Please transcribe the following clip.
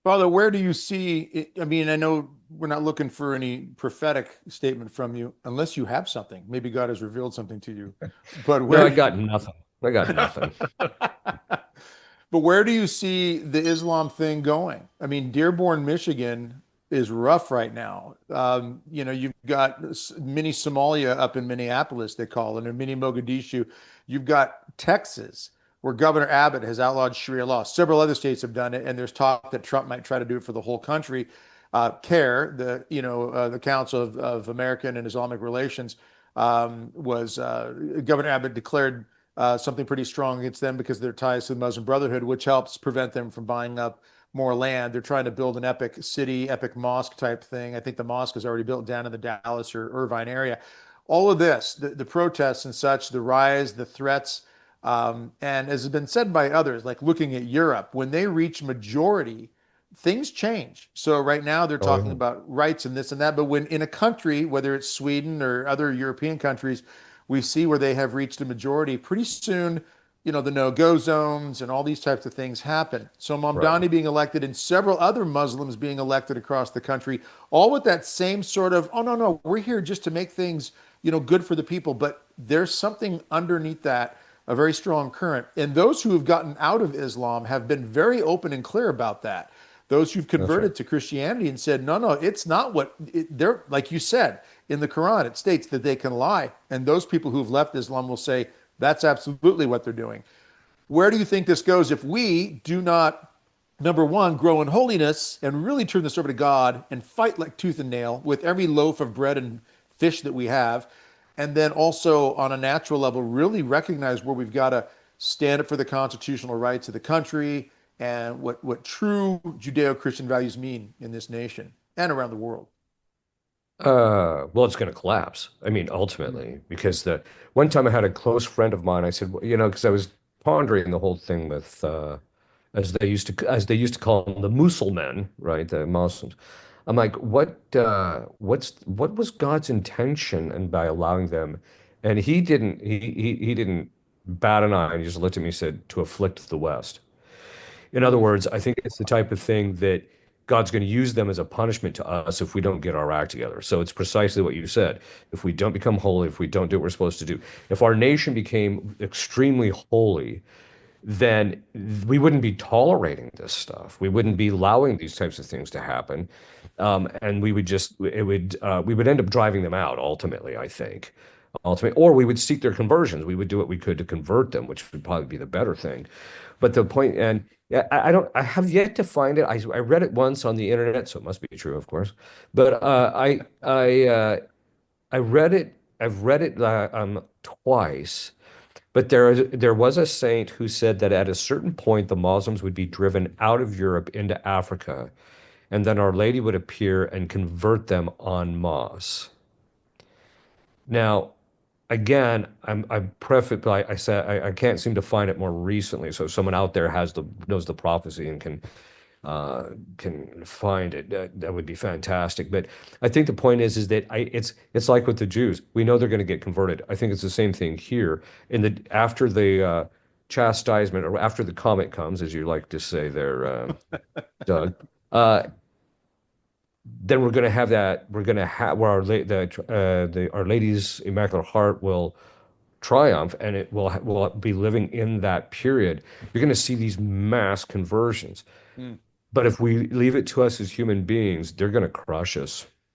Father, where do you see? I mean, I know we're not looking for any prophetic statement from you, unless you have something. Maybe God has revealed something to you. But No, where I do got nothing. I got nothing. but where do you see the Islam thing going? I mean, Dearborn, Michigan is rough right now. You've got mini Somalia up in Minneapolis, they call it, or mini Mogadishu. You've got Texas, where Governor Abbott has outlawed Sharia law. Several other states have done it, and there's talk that Trump might try to do it for the whole country. CARE, the Council of American and Islamic Relations, was Governor Abbott declared something pretty strong against them because of their ties to the Muslim Brotherhood, which helps prevent them from buying up more land. They're trying to build an epic city, epic mosque type thing. I think the mosque is already built down in the Dallas or Irvine area. All of this, the protests and such, the rise, the threats, and as has been said by others, like looking at Europe, when they reach majority, things change. So right now they're Oh, talking yeah. about rights and this and that, but when in a country, whether it's Sweden or other European countries, we see where they have reached a majority, pretty soon, the no-go zones and all these types of things happen. So Right. Mamdani being elected and several other Muslims being elected across the country, all with that same sort of, oh no, we're here just to make things, good for the people. But there's something underneath that, a very strong current. And those who have gotten out of Islam have been very open and clear about that. Those who've That's right. converted to Christianity and said, no, it's not they're, like you said, in the Quran, it states that they can lie. And those people who've left Islam will say that's absolutely what they're doing. Where do you think this goes if we do not, number one, grow in holiness and really turn this over to God and fight like tooth and nail with every loaf of bread and fish that we have? And then also on a natural level, really recognize where we've got to stand up for the constitutional rights of the country and what true Judeo-Christian values mean in this nation and around the world. Well, it's going to collapse. I mean, Mm. ultimately, because the one time I had a close friend of mine, I said, well, because I was pondering the whole thing with, as they used to call them, the Musselmen, right? The Muslims. I'm like, what was God's intention and by allowing them? And he didn't bat an eye. He just looked at me and said, to afflict the West. In other Mm. words, I think it's the type of thing that God's going to use them as a punishment to us if we don't get our act together. So it's precisely what you said. If we don't become holy, if we don't do what we're supposed to do, if our nation became extremely holy, then we wouldn't be tolerating this stuff. We wouldn't be allowing these types of things to happen. And we would end up driving them out ultimately, I think. Ultimately, or we would seek their conversions. We would do what we could to convert them, which would probably be the better thing. But the point, and yeah, I have yet to find it. I read it once on the internet, so it must be true, of course. But I read it. I've read it twice. But there was a saint who said that at a certain point the Muslims would be driven out of Europe into Africa, and then Our Lady would appear and convert them en masse. Now, again, I'm preface by I said I can't seem to find it more recently. So if someone out there knows the prophecy and can find it, that would be fantastic. But I think the point is that it's like with the Jews. We know they're going to get converted. I think it's the same thing here. In the after the chastisement or after the comet comes, as you like to say there, Doug. Uh, then we're going to have that. We're going to have where Our Lady's Immaculate Heart will triumph, and will be living in that period. You're going to see these mass conversions. Mm. But if we leave it to us as human beings, they're going to crush us.